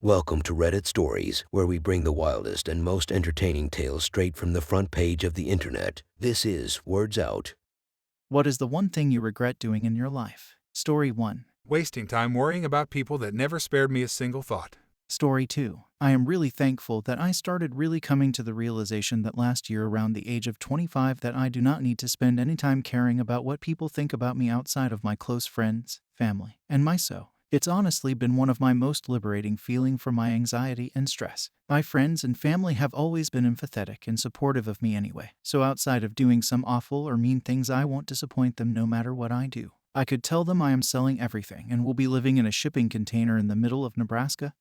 Welcome to Reddit Stories, where we bring the wildest and most entertaining tales straight from the front page of the internet. This is Words Out. What is the one thing you regret doing in your life? Story 1. Wasting time worrying about people that never spared me a single thought. Story 2. I am really thankful that I started really coming to the realization that last year around the age of 25 that I do not need to spend any time caring about what people think about me outside of my close friends, family, and myself. It's honestly been one of my most liberating feeling from my anxiety and stress. My friends and family have always been empathetic and supportive of me anyway, so outside of doing some awful or mean things I won't disappoint them no matter what I do. I could tell them I am selling everything and will be living in a shipping container in the middle of Nebraska,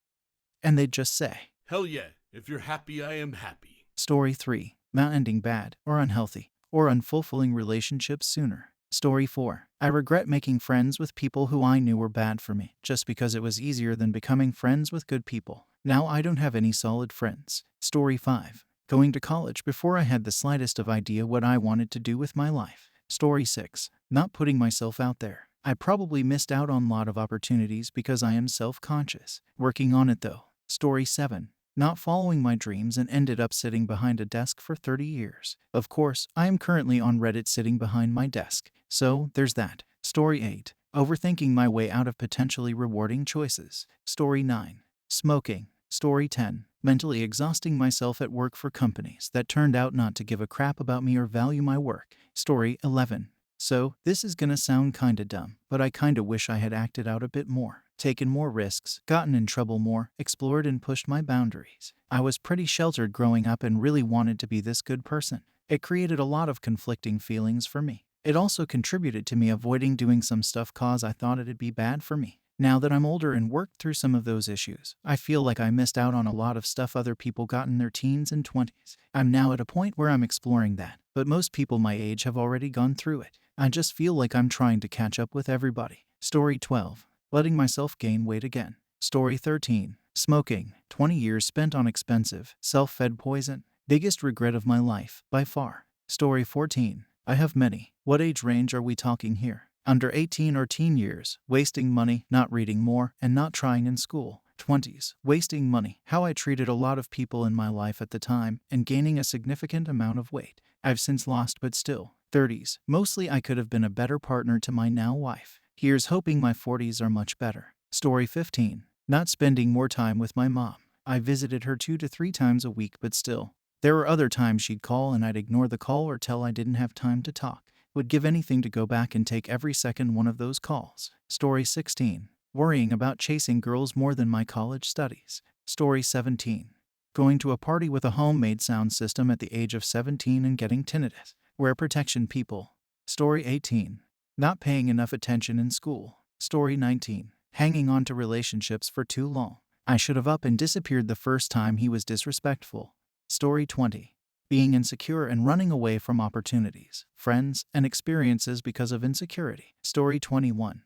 and they'd just say, Hell yeah, if you're happy, I am happy. Story 3. Not ending bad, or unhealthy, or unfulfilling relationships sooner. Story 4. I regret making friends with people who I knew were bad for me, just because it was easier than becoming friends with good people. Now I don't have any solid friends. Story 5. Going to college before I had the slightest of idea what I wanted to do with my life. Story 6. Not putting myself out there. I probably missed out on a lot of opportunities because I am self-conscious. Working on it though. Story 7. Not following my dreams and ended up sitting behind a desk for 30 years. Of course, I am currently on Reddit sitting behind my desk. So, there's that. Story 8. Overthinking my way out of potentially rewarding choices. Story 9. Smoking. Story 10. Mentally exhausting myself at work for companies that turned out not to give a crap about me or value my work. Story 11. So, this is gonna sound kinda dumb, but I kinda wish I had acted out a bit more, taken more risks, gotten in trouble more, explored and pushed my boundaries. I was pretty sheltered growing up and really wanted to be this good person. It created a lot of conflicting feelings for me. It also contributed to me avoiding doing some stuff cause I thought it'd be bad for me. Now that I'm older and worked through some of those issues, I feel like I missed out on a lot of stuff other people got in their teens and 20s. I'm now at a point where I'm exploring that, but most people my age have already gone through it. I just feel like I'm trying to catch up with everybody. Story 12. Letting myself gain weight again. Story 13. Smoking. 20 years spent on expensive, self-fed poison. Biggest regret of my life, by far. Story 14. I have many. What age range are we talking here? Under 18 or teen years, wasting money, not reading more, and not trying in school. 20s, wasting money, how I treated a lot of people in my life at the time, and gaining a significant amount of weight. I've since lost but still. 30s, mostly I could have been a better partner to my now wife. Here's hoping my 40s are much better. Story 15. Not spending more time with my mom. I visited her 2 to 3 times a week but still. There were other times she'd call and I'd ignore the call or tell I didn't have time to talk. Would give anything to go back and take every second one of those calls. Story 16. Worrying about chasing girls more than my college studies. Story 17. Going to a party with a homemade sound system at the age of 17 and getting tinnitus. Wear protection, people. Story 18. Not paying enough attention in school. Story 19. Hanging on to relationships for too long. I should have up and disappeared the first time he was disrespectful. Story 20. Being insecure and running away from opportunities, friends, and experiences because of insecurity. Story 21.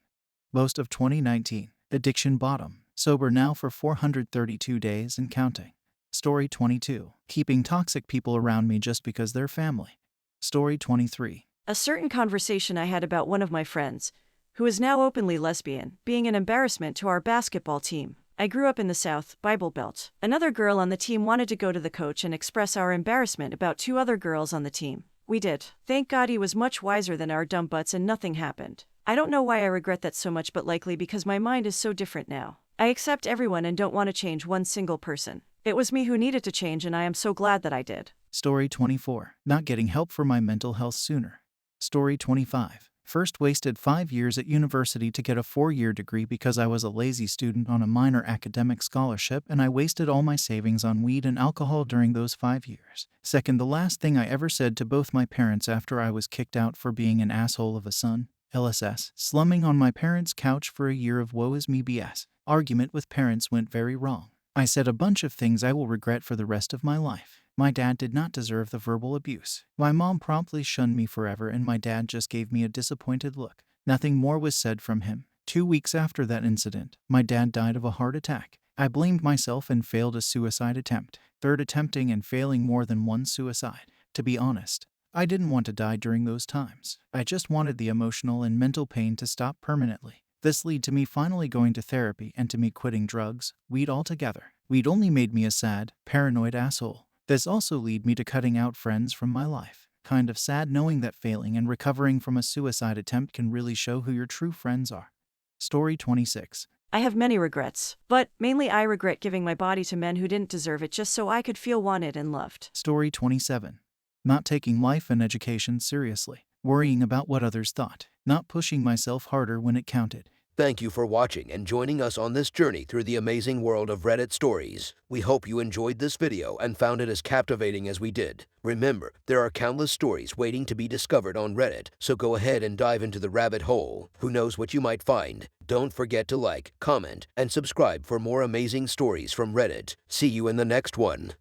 Most of 2019. Addiction bottom. Sober now for 432 days and counting. Story 22. Keeping toxic people around me just because they're family. Story 23. A certain conversation I had about one of my friends, who is now openly lesbian, being an embarrassment to our basketball team. I grew up in the South, Bible Belt. Another girl on the team wanted to go to the coach and express our embarrassment about 2 other girls on the team. We did. Thank God he was much wiser than our dumb butts and nothing happened. I don't know why I regret that so much, but likely because my mind is so different now. I accept everyone and don't want to change one single person. It was me who needed to change and I am so glad that I did. Story 24. Not getting help for my mental health sooner. Story 25. First wasted 5 years at university to get a 4-year degree because I was a lazy student on a minor academic scholarship and I wasted all my savings on weed and alcohol during those 5 years. Second, the last thing I ever said to both my parents after I was kicked out for being an asshole of a son. LSS. Slumming on my parents' couch for a year of woe is me BS. Argument with parents went very wrong. I said a bunch of things I will regret for the rest of my life. My dad did not deserve the verbal abuse. My mom promptly shunned me forever and my dad just gave me a disappointed look. Nothing more was said from him. 2 weeks after that incident, my dad died of a heart attack. I blamed myself and failed a suicide attempt. Third, attempting and failing more than one suicide. To be honest, I didn't want to die during those times. I just wanted the emotional and mental pain to stop permanently. This led to me finally going to therapy and to me quitting drugs, weed altogether. Weed only made me a sad, paranoid asshole. This also led me to cutting out friends from my life. Kind of sad knowing that failing and recovering from a suicide attempt can really show who your true friends are. Story 26. I have many regrets, but mainly I regret giving my body to men who didn't deserve it just so I could feel wanted and loved. Story 27. Not taking life and education seriously. Worrying about what others thought. Not pushing myself harder when it counted. Thank you for watching and joining us on this journey through the amazing world of Reddit stories. We hope you enjoyed this video and found it as captivating as we did. Remember, there are countless stories waiting to be discovered on Reddit, so go ahead and dive into the rabbit hole. Who knows what you might find? Don't forget to like, comment, and subscribe for more amazing stories from Reddit. See you in the next one.